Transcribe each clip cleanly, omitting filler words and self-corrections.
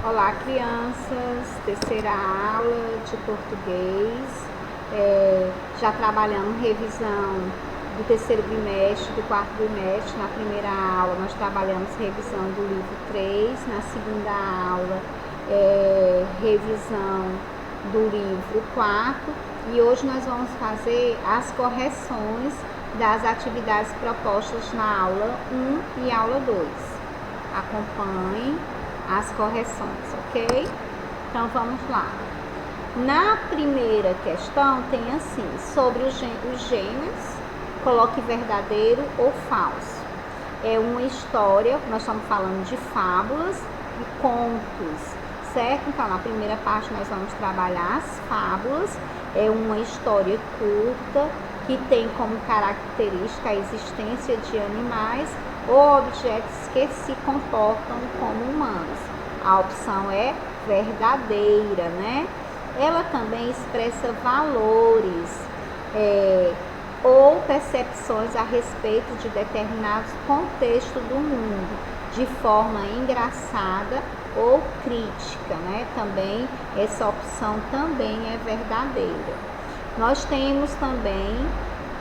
Olá, crianças, terceira aula de português. Já trabalhamos revisão do terceiro bimestre, do quarto bimestre. Na primeira aula, nós trabalhamos revisão do livro 3. Na segunda aula, revisão do livro 4. E hoje nós vamos fazer as correções das atividades propostas na aula 1 e aula 2. Acompanhe as correções, ok? Então vamos lá. Na primeira questão tem assim: sobre os gêneros, coloque verdadeiro ou falso. É uma história, nós estamos falando de fábulas e contos, certo? Então na primeira parte nós vamos trabalhar as fábulas. É uma história curta que tem como característica a existência de animais ou objetos que se comportam como humanos. A opção é verdadeira, né? Ela também expressa valores ou percepções a respeito de determinados contextos do mundo, de forma engraçada ou crítica, né? Também essa opção também é verdadeira. Nós temos também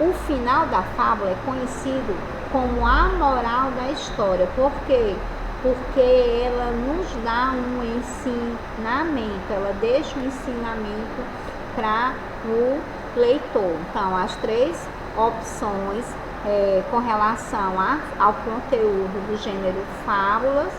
o final da fábula, é conhecido como a moral da história. Por quê? Porque ela nos dá um ensinamento, ela deixa um ensinamento para o leitor. Então, as três opções com relação ao conteúdo do gênero fábulas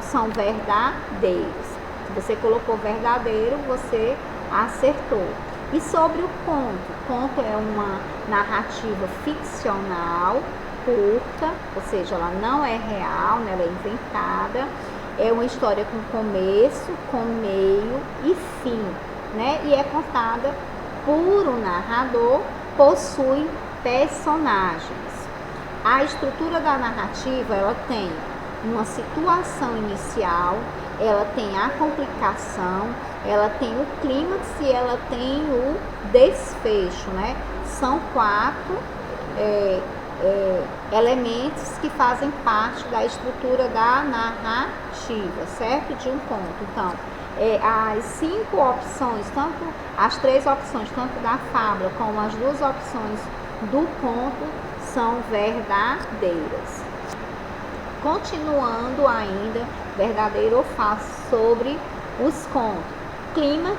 são verdadeiros. Se você colocou verdadeiro, você acertou. E sobre o conto? O conto é uma narrativa ficcional, curta, ou seja, ela não é real, né? Ela é inventada. É uma história com começo, com meio e fim, né? E é contada por um narrador, possui personagens. A estrutura da narrativa, ela tem uma situação inicial, ela tem a complicação, ela tem o clímax e ela tem o desfecho, né? São 4 elementos que fazem parte da estrutura da narrativa, certo? De um conto. Então, as 5 opções, tanto as 3 opções, tanto da fábula como as 2 opções do conto, são verdadeiras. Continuando ainda, verdadeiro ou falso sobre os contos. Clímax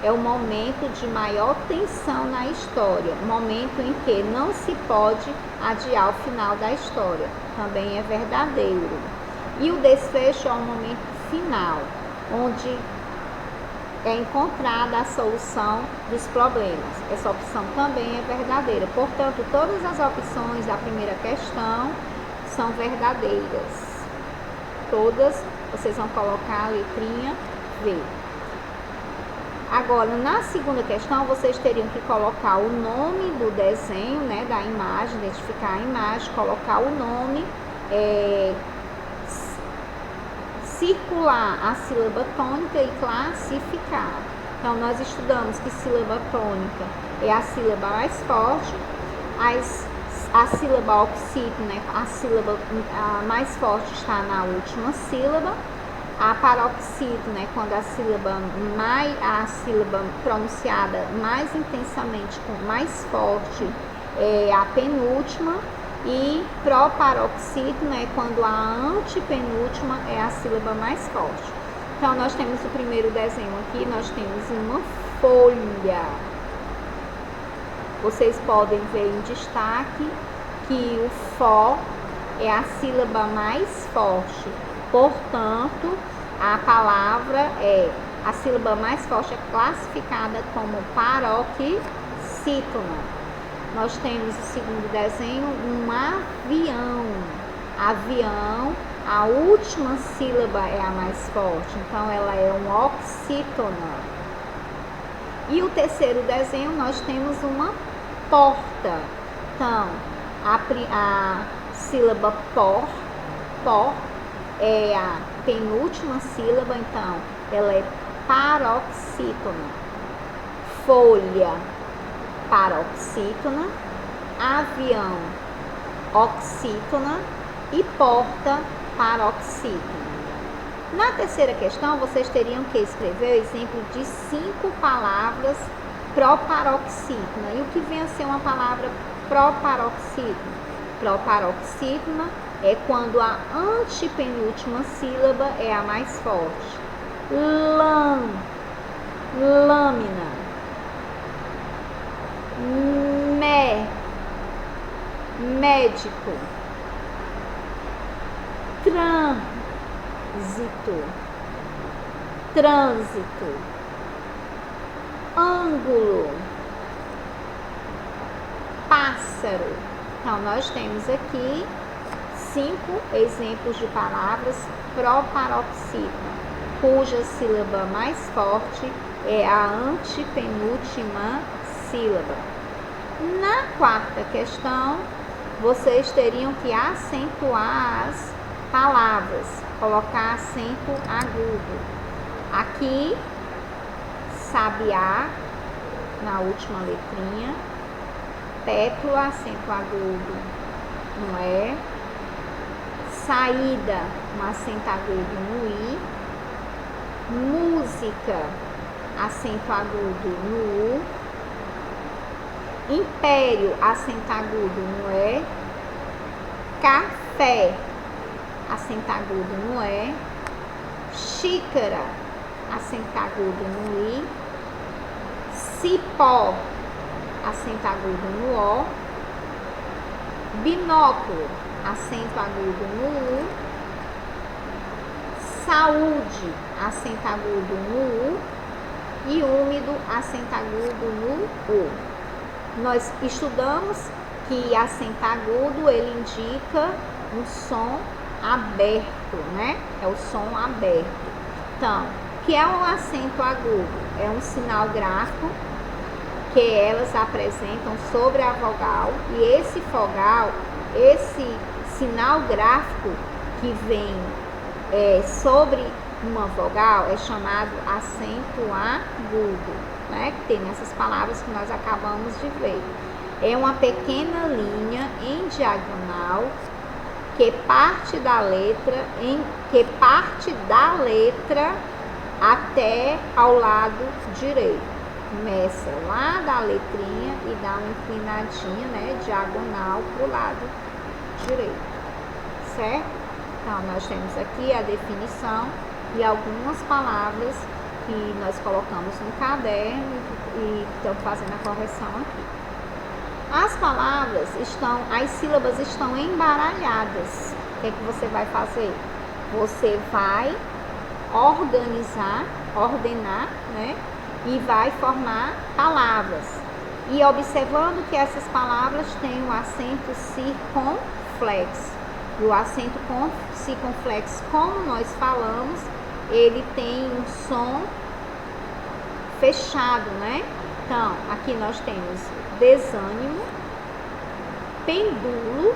é o momento de maior tensão na história, momento em que não se pode adiar o final da história, também é verdadeiro. E o desfecho é o momento final, onde é encontrada a solução dos problemas. Essa opção também é verdadeira. Portanto, todas as opções da primeira questão são verdadeiras. Todas vocês vão colocar a letrinha V. Agora, na segunda questão, vocês teriam que colocar o nome do desenho, né, da imagem, identificar a imagem, colocar o nome, circular a sílaba tônica e classificar. Então, nós estudamos que sílaba tônica é a sílaba mais forte, a sílaba oxítona, a sílaba mais forte está na última sílaba. A paroxítona é quando a sílaba pronunciada mais intensamente, com mais forte, é a penúltima. E proparoxítona é quando a antepenúltima é a sílaba mais forte. Então, nós temos o primeiro desenho aqui, nós temos uma folha. Vocês podem ver em destaque que o fó é a sílaba mais forte. Portanto, a palavra a sílaba mais forte é classificada como paroxítona. Nós temos o segundo desenho, um avião. Avião, a última sílaba é a mais forte, então ela é um oxítona. E o terceiro desenho, nós temos uma porta. Então, a sílaba por é a penúltima sílaba, então ela é paroxítona. Folha, paroxítona. Avião, oxítona. E porta, paroxítona. Na terceira questão, vocês teriam que escrever o exemplo de 5 palavras proparoxítona. E o que vem a ser uma palavra proparoxítona? Proparoxítona é quando a antepenúltima sílaba é a mais forte. Lâmina, médico, trânsito, ângulo, pássaro. Então, nós temos aqui 5 exemplos de palavras proparoxítona, cuja sílaba mais forte é a antepenúltima sílaba. Na quarta questão, vocês teriam que acentuar as palavras, colocar acento agudo. Aqui, sabiá, na última letrinha, pétalo, acento agudo, não é? Saída, um acento agudo no i. Música, acento agudo no u. Império, acento agudo no e. Café, acento agudo no e. Xícara, acento agudo no i. Cipó, acento agudo no o. Binóculo, acento agudo no u. Saúde, acento agudo no u. E úmido, acento agudo no u. Nós estudamos que acento agudo, ele indica um som aberto, né? É o som aberto. Então, o que é um acento agudo? É um sinal gráfico que elas apresentam sobre a vogal, e esse sinal gráfico que vem sobre uma vogal é chamado acento agudo, né? Que tem nessas palavras que nós acabamos de ver. É uma pequena linha em diagonal que parte da letra até ao lado direito. Começa lá da letrinha e dá uma inclinadinha, né, diagonal para o lado direito, certo? Então, nós temos aqui a definição e algumas palavras que nós colocamos no caderno e estamos fazendo a correção aqui. As palavras as sílabas estão embaralhadas. O que é que você vai fazer? Você vai ordenar, né? E vai formar palavras. E observando que essas palavras têm o acento circunflexo. E o acento circunflexo, como nós falamos, ele tem um som fechado, né? Então, aqui nós temos desânimo, pêndulo,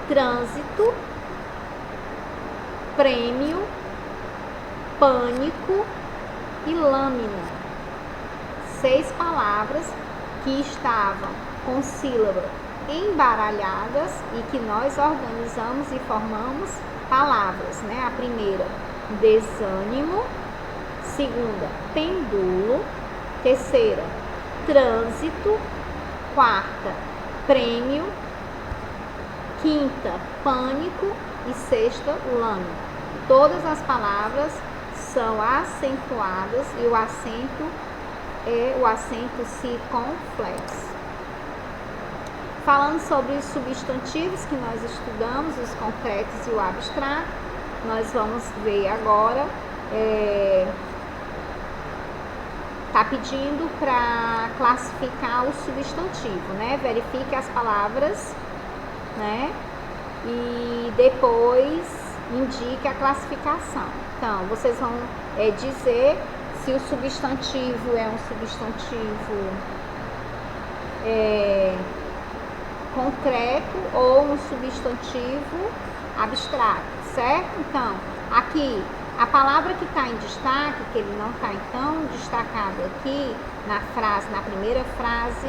trânsito, prêmio, pânico e lâmina. 6 palavras que estavam com sílabas embaralhadas e que nós organizamos e formamos palavras, né? A primeira, desânimo. Segunda, pêndulo. Terceira, trânsito. Quarta, prêmio. Quinta, pânico. E sexta, lâmina. Todas as palavras são acentuadas e o acento é o acento circunflexo. Falando sobre os substantivos que nós estudamos, os concretos e o abstrato, nós vamos ver agora, está pedindo para classificar o substantivo, né? Verifique as palavras, né? E depois indique a classificação. Então, vocês vão dizer se o substantivo é um substantivo concreto ou um substantivo abstrato, certo? Então, aqui, a palavra que está em destaque, que ele não está tão destacado aqui na frase, na primeira frase,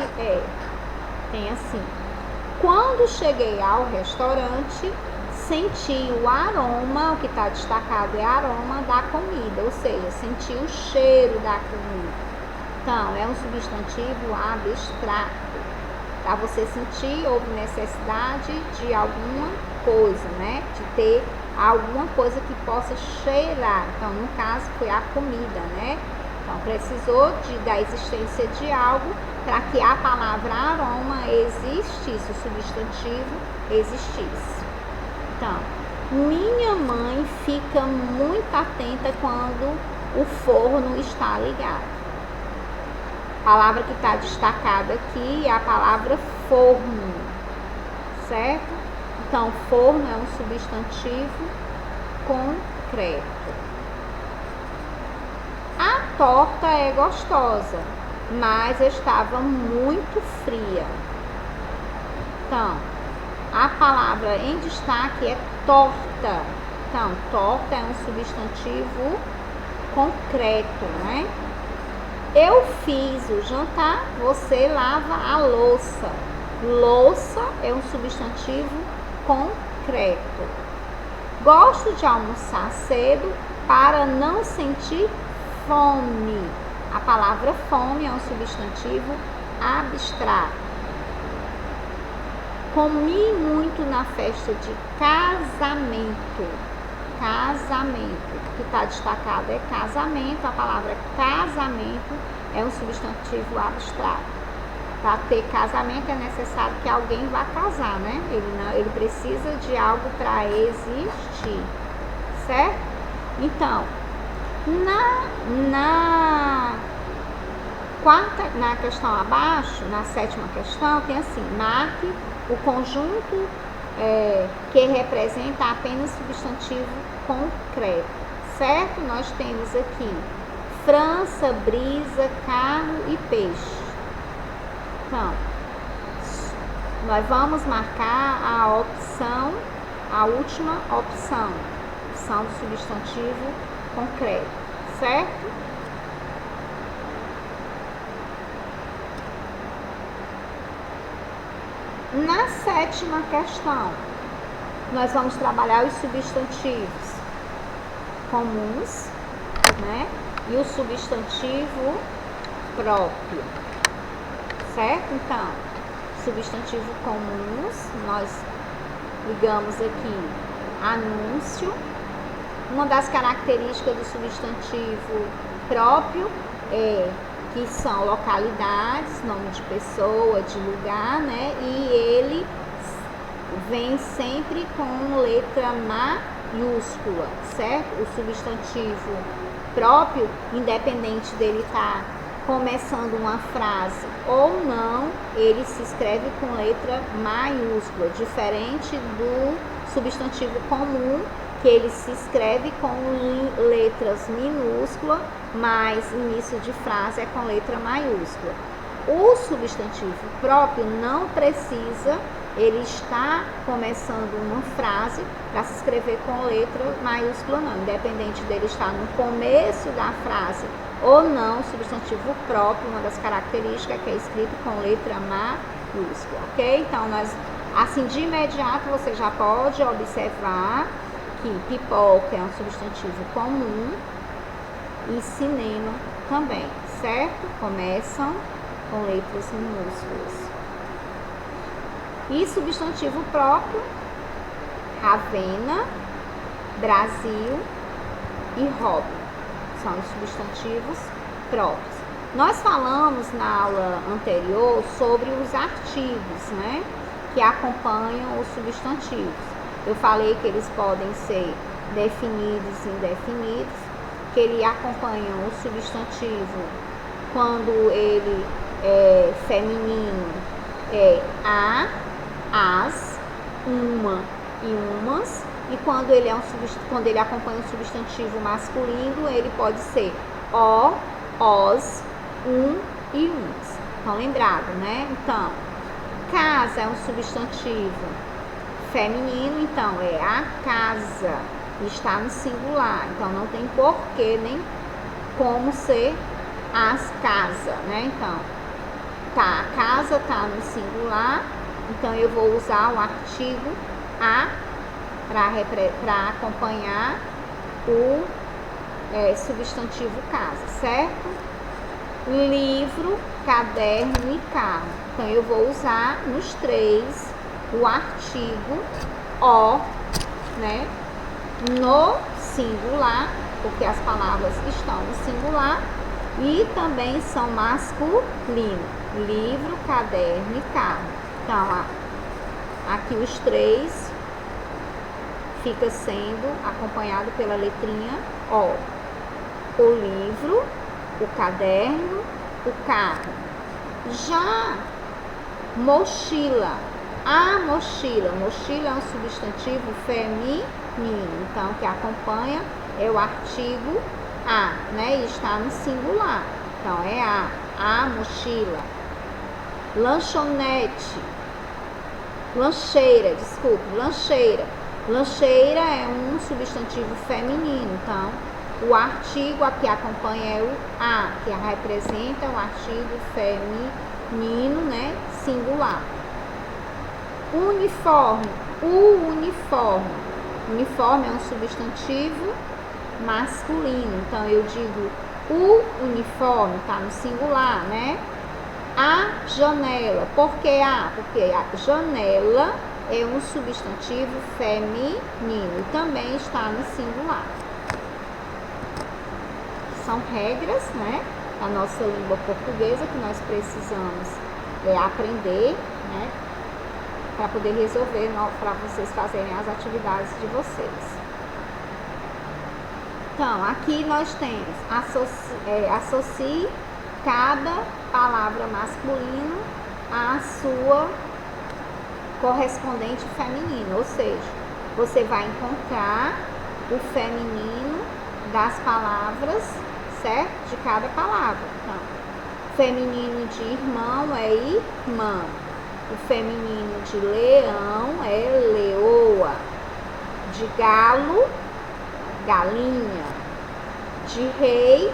tem assim: quando cheguei ao restaurante, sentir o aroma, o que está destacado é aroma da comida, ou seja, sentir o cheiro da comida. Então, é um substantivo abstrato. Para você sentir, houve necessidade de alguma coisa, né? De ter alguma coisa que possa cheirar. Então, no caso, foi a comida, né? Então, precisou da existência de algo para que a palavra aroma existisse, o substantivo existisse. Então, minha mãe fica muito atenta quando o forno está ligado. A palavra que está destacada aqui é a palavra forno, certo? Então, forno é um substantivo concreto. A torta é gostosa, mas estava muito fria. Então, a palavra em destaque é torta. Então, torta é um substantivo concreto, né? Eu fiz o jantar, você lava a louça. Louça é um substantivo concreto. Gosto de almoçar cedo para não sentir fome. A palavra fome é um substantivo abstrato. Comi muito na festa de casamento. Casamento, o que está destacado é casamento. A palavra casamento é um substantivo abstrato. Para ter casamento é necessário que alguém vá casar, né? Ele precisa de algo para existir, certo? Então, na questão abaixo, na sétima questão, tem assim: marque o conjunto que representa apenas substantivo concreto, certo? Nós temos aqui França, brisa, carro e peixe. Então, nós vamos marcar a opção, a última opção do substantivo concreto, certo? Na sétima questão, nós vamos trabalhar os substantivos comuns, né? E o substantivo próprio, certo? Então, substantivo comuns, nós ligamos aqui anúncio. Uma das características do substantivo próprio é que são localidades, nome de pessoa, de lugar, né? E ele vem sempre com letra maiúscula, certo? O substantivo próprio, independente dele estar começando uma frase ou não, ele se escreve com letra maiúscula, diferente do substantivo comum, que ele se escreve com letras minúsculas, mas início de frase é com letra maiúscula. O substantivo próprio não precisa, ele está começando uma frase para se escrever com letra maiúscula não, independente dele estar no começo da frase ou não, o substantivo próprio, uma das características é que é escrito com letra maiúscula, ok? Então, assim de imediato você já pode observar que pipoca é um substantivo comum e cinema também, certo? Começam com letras minúsculas. E substantivo próprio, Ravenna, Brasil e hobby. São os substantivos próprios. Nós falamos na aula anterior sobre os artigos, né? Que acompanham os substantivos. Eu falei que eles podem ser definidos e indefinidos, que ele acompanha o substantivo quando ele é feminino, é a, as, uma e umas, e quando ele acompanha o substantivo masculino, ele pode ser o, os, e uns. Então, lembrado, né? Então, casa é um substantivo feminino, então é a casa, está no singular, então não tem porquê nem como ser as casas, né? Então, a casa está no singular, então eu vou usar o artigo a para acompanhar o substantivo casa, certo? Livro, caderno e carro. Então, eu vou usar nos três o artigo o, né, no singular, porque as palavras estão no singular e também são masculino. Livro, caderno e carro. Então, aqui os três fica sendo acompanhado pela letrinha O. O livro, o caderno, o carro. Já mochila. A mochila. Mochila é um substantivo feminino. Então, o que acompanha é o artigo a, né? E está no singular. Então, é a mochila. Lanchonete. Lancheira, desculpe, lancheira. Lancheira é um substantivo feminino. Então, o artigo que acompanha é o a, que representa o artigo feminino, né? Singular. Uniforme. O uniforme. Uniforme é um substantivo masculino. Então, eu digo o uniforme, tá no singular, né? A janela. Por que a? Porque a janela é um substantivo feminino e também está no singular. São regras, né, da nossa língua portuguesa que nós precisamos aprender, né, para poder resolver, para vocês fazerem as atividades de vocês. Então, aqui nós temos associe cada palavra masculina à sua correspondente feminino, ou seja, você vai encontrar o feminino das palavras, certo? De cada palavra. Então, feminino de irmão é irmã, o feminino de leão é leoa, de galo, galinha, de rei,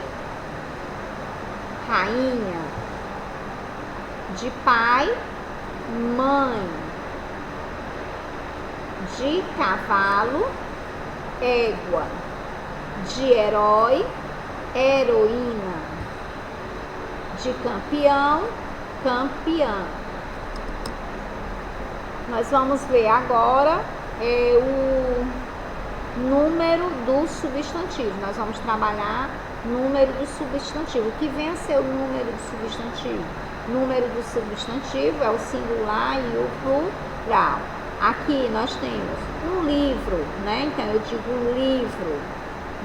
rainha, de pai, mãe, de cavalo, égua, de herói, heroína, de campeão, campeã. Nós vamos ver agora o número do substantivo. Nós vamos trabalhar número do substantivo. O que vem a ser o número do substantivo? Número do substantivo é o singular e o plural. Aqui nós temos um livro, né? Então eu digo livro.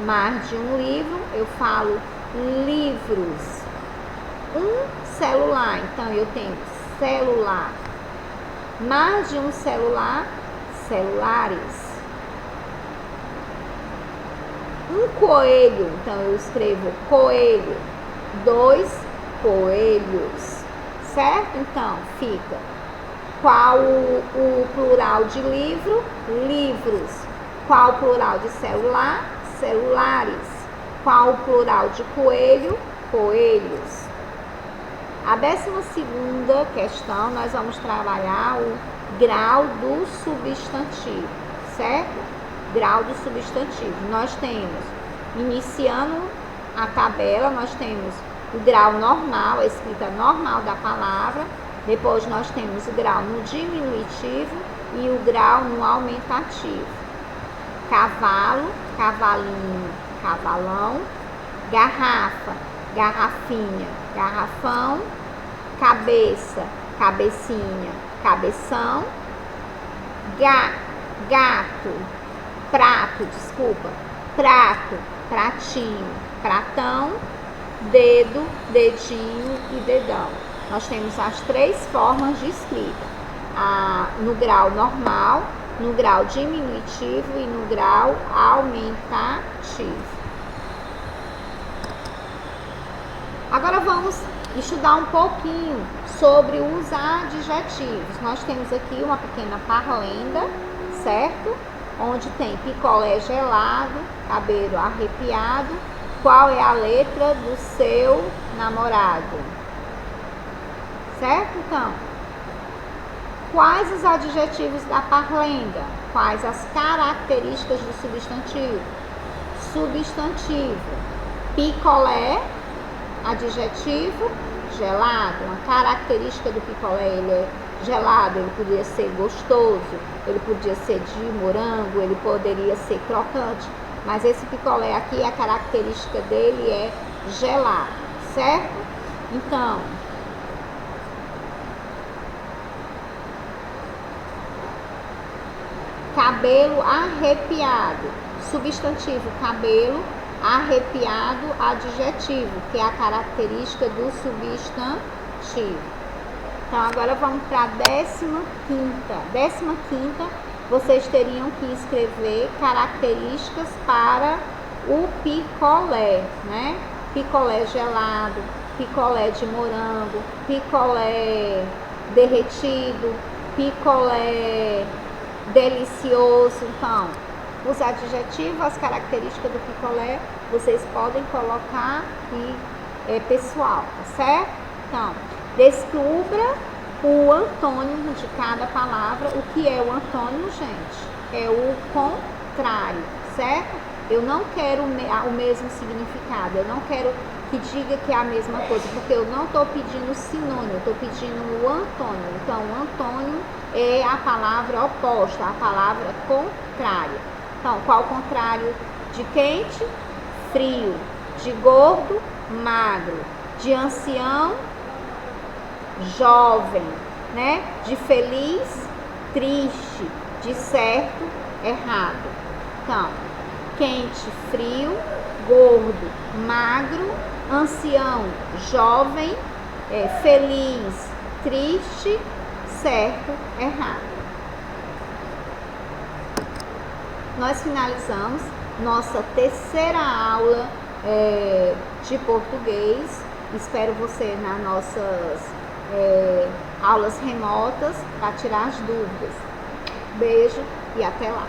Mais de um livro, eu falo livros. Um celular, então eu tenho celular. Mais de um celular, celulares. Um coelho, então eu escrevo coelho. 2 coelhos, certo? Então fica qual o plural de livro? Livros. Qual o plural de celular? Celulares. Qual o plural de coelho? Coelhos. A 12ª questão, nós vamos trabalhar o grau do substantivo, certo? Grau do substantivo. Nós temos, iniciando a tabela, nós temos o grau normal, a escrita normal da palavra. Depois nós temos o grau no diminutivo e o grau no aumentativo. Cavalo, cavalinho, cavalão. Garrafa, garrafinha, garrafão. Cabeça, cabecinha, cabeção. Gato, prato, pratinho, pratão. Dedo, dedinho e dedão. Nós temos as 3 formas de escrita. No grau normal, no grau diminutivo e no grau aumentativo. Agora vamos estudar um pouquinho sobre os adjetivos. Nós temos aqui uma pequena parlenda, certo? Onde tem picolé gelado, cabelo arrepiado. Qual é a letra do seu namorado? Certo? Então, Quais os adjetivos da parlenda? Quais as características do substantivo? Substantivo, picolé, adjetivo, gelado. Uma característica do picolé, ele é gelado, ele poderia ser gostoso, ele podia ser de morango, ele poderia ser crocante, mas esse picolé aqui, a característica dele é gelado, certo? Então, cabelo arrepiado, substantivo, cabelo arrepiado, adjetivo, que é a característica do substantivo. Então, agora vamos para a 15ª. 15ª, vocês teriam que escrever características para o picolé, né? Picolé gelado, picolé de morango, picolé derretido, picolé delicioso. Então, os adjetivos, as características do picolé, vocês podem colocar e pessoal, tá certo? Então, descubra o antônimo de cada palavra. O que é o antônimo, gente? É o contrário, certo? Eu não quero o mesmo significado, eu não quero que diga que é a mesma coisa, porque eu não estou pedindo sinônimo, eu estou pedindo o antônimo. Então, o antônimo é a palavra oposta, a palavra contrária. Então, qual o contrário de quente? Frio. De gordo? Magro. De ancião? Jovem, né? De feliz? Triste. De certo? Errado. Então, quente, frio, gordo, magro, ancião, jovem, feliz, triste, certo, errado. Nós finalizamos nossa terceira aula de português. Espero você nas nossas aulas remotas para tirar as dúvidas. Beijo e até lá!